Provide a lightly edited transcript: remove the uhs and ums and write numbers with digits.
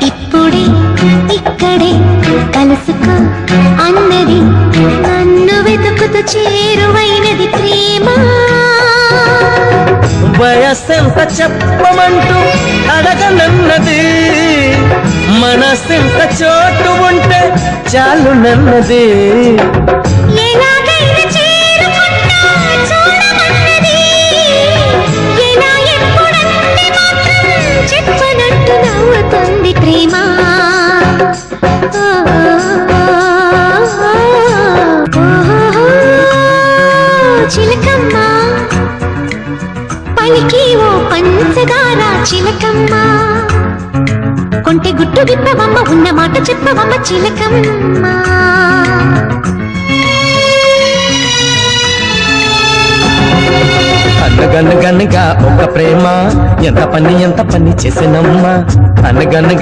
ఇప్పుడే ఇక్కడే కలుసుకో అన్నది నన్ను వెతుకుతూ చేరువైనది ప్రేమ. వయస్సెంత చెప్పమంటూ అడగనన్నది, మనసెంత చోటు ఉంటే చాలు నన్నది. ఎలాగైనా చేరుకుంటా చూడమన్నది, ఎలా ఎప్పుడంటే మాత్రం చెప్పనట్టు నవ్వుతుంది ప్రేమ. చిలకమ్మ పలికి ఓ పంచదార చిలకమ్మ, కొంటె గుట్టు విప్పవమ్మ, ఉన్న మాట చెప్పవమ్మ చిలకమ్మ. అనగనగనగా ఒక ప్రేమ ఎంత పని చేసినమ్మా. అనగనగా